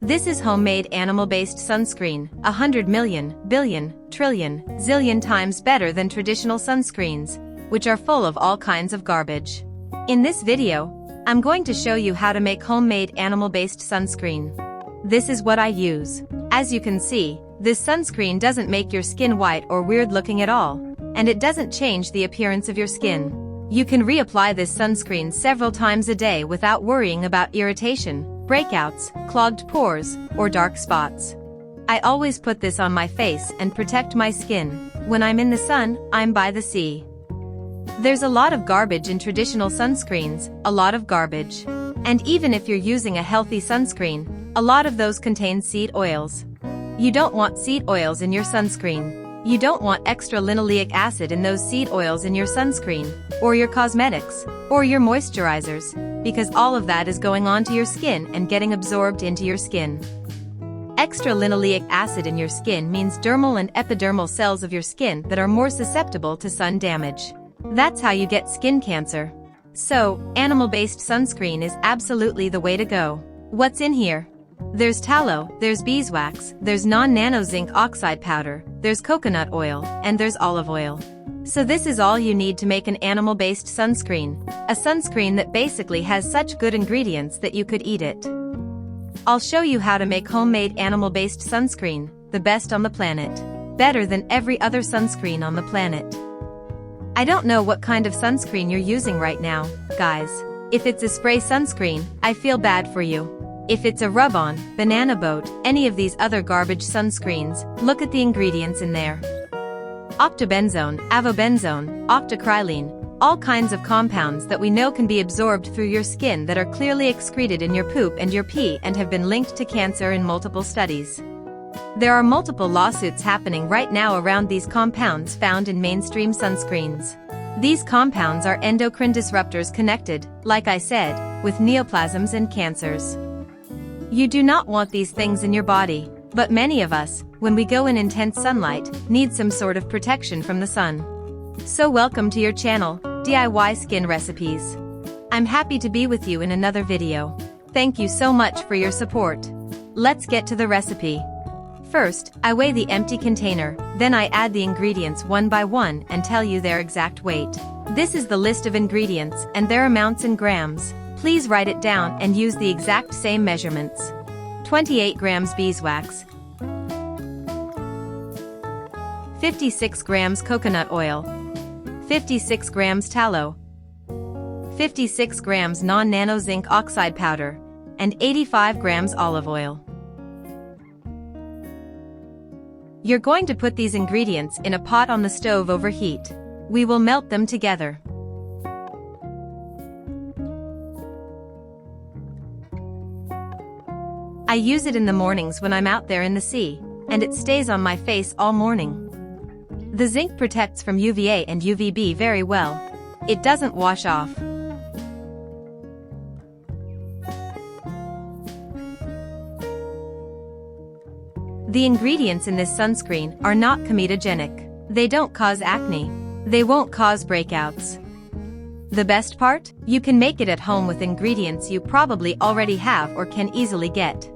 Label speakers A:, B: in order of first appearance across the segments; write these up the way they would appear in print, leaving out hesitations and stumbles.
A: This is homemade animal-based sunscreen, 100 million, billion, trillion, zillion times better than traditional sunscreens, which are full of all kinds of garbage. In this video, I'm going to show you how to make homemade animal-based sunscreen. This is what I use. As you can see, this sunscreen doesn't make your skin white or weird looking at all, and it doesn't change the appearance of your skin. You can reapply this sunscreen several times a day without worrying about irritation, breakouts, clogged pores, or dark spots. I always put this on my face and protect my skin. When I'm in the sun, I'm by the sea. There's a lot of garbage in traditional sunscreens, a lot of garbage. And even if you're using a healthy sunscreen, a lot of those contain seed oils. You don't want seed oils in your sunscreen. You don't want extra linoleic acid in those seed oils in your sunscreen, or your cosmetics, or your moisturizers, because all of that is going onto your skin and getting absorbed into your skin. Extra linoleic acid in your skin means dermal and epidermal cells of your skin that are more susceptible to sun damage. That's how you get skin cancer. So, animal-based sunscreen is absolutely the way to go. What's in here? There's tallow, there's beeswax, there's non-nano zinc oxide powder, there's coconut oil, and there's olive oil. So this is all you need to make an animal-based sunscreen. A sunscreen that basically has such good ingredients that you could eat it. I'll show you how to make homemade animal-based sunscreen, the best on the planet. Better than every other sunscreen on the planet. I don't know what kind of sunscreen you're using right now, guys. If it's a spray sunscreen, I feel bad for you. If it's a rub-on, banana boat, any of these other garbage sunscreens, look at the ingredients in there. Octobenzone, avobenzone, octocrylene, all kinds of compounds that we know can be absorbed through your skin that are clearly excreted in your poop and your pee and have been linked to cancer in multiple studies. There are multiple lawsuits happening right now around these compounds found in mainstream sunscreens. These compounds are endocrine disruptors connected, like I said, with neoplasms and cancers. You do not want these things in your body, but many of us, when we go in intense sunlight, need some sort of protection from the sun. So welcome to your channel, DIY Skin Recipes. I'm happy to be with you in another video. Thank you so much for your support. Let's get to the recipe. First, I weigh the empty container, then I add the ingredients one by one and tell you their exact weight. This is the list of ingredients and their amounts in grams. Please write it down and use the exact same measurements. 28 grams beeswax, 56 grams coconut oil, 56 grams tallow, 56 grams non-nano zinc oxide powder, and 85 grams olive oil. You're going to put these ingredients in a pot on the stove over heat. We will melt them together. I use it in the mornings when I'm out there in the sea, and it stays on my face all morning. The zinc protects from UVA and UVB very well. It doesn't wash off. The ingredients in this sunscreen are not comedogenic. They don't cause acne. They won't cause breakouts. The best part? You can make it at home with ingredients you probably already have or can easily get.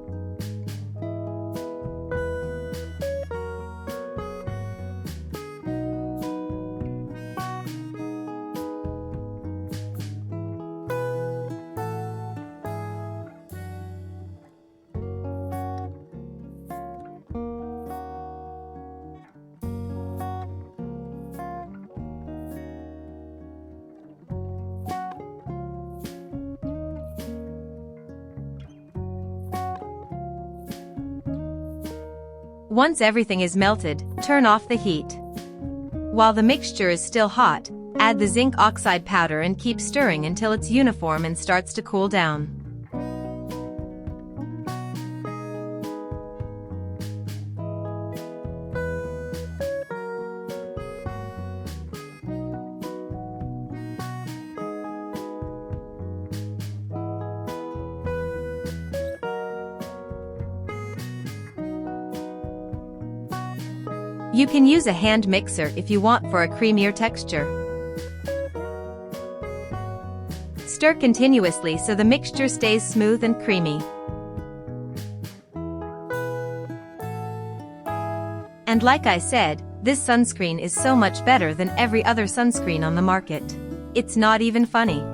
A: Once everything is melted, turn off the heat. While the mixture is still hot, add the zinc oxide powder and keep stirring until it's uniform and starts to cool down. You can use a hand mixer if you want for a creamier texture. Stir continuously so the mixture stays smooth and creamy. And like I said, this sunscreen is so much better than every other sunscreen on the market. It's not even funny.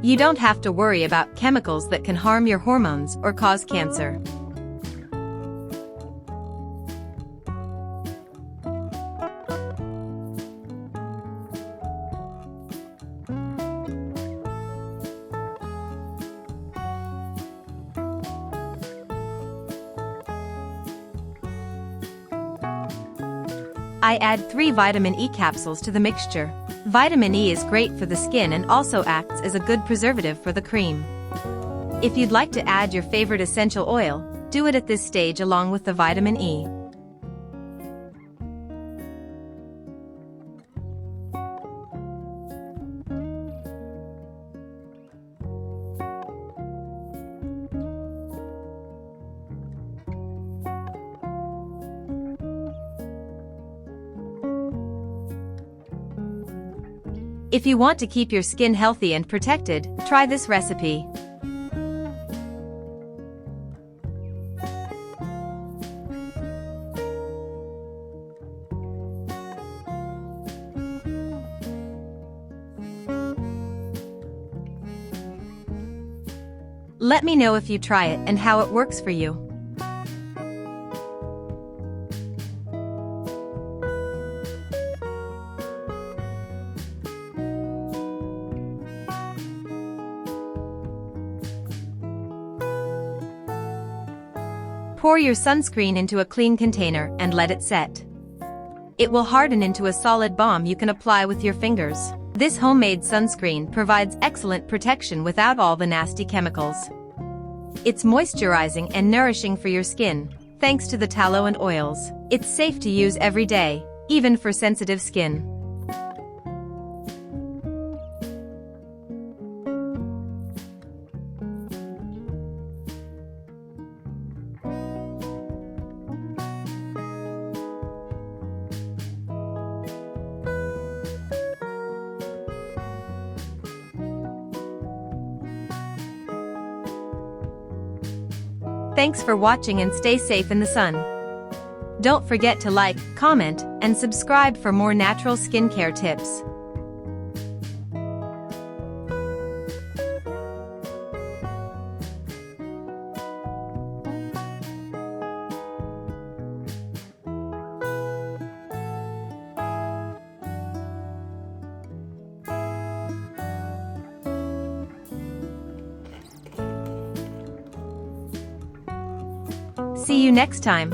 A: You don't have to worry about chemicals that can harm your hormones or cause cancer. I add 3 vitamin E capsules to the mixture. Vitamin E is great for the skin and also acts as a good preservative for the cream. If you'd like to add your favorite essential oil, do it at this stage along with the vitamin E. If you want to keep your skin healthy and protected, try this recipe. Let me know if you try it and how it works for you. Pour your sunscreen into a clean container and let it set. It will harden into a solid balm you can apply with your fingers. This homemade sunscreen provides excellent protection without all the nasty chemicals. It's moisturizing and nourishing for your skin, thanks to the tallow and oils. It's safe to use every day, even for sensitive skin. Thanks for watching and stay safe in the sun. Don't forget to like, comment, and subscribe for more natural skincare tips. See you next time.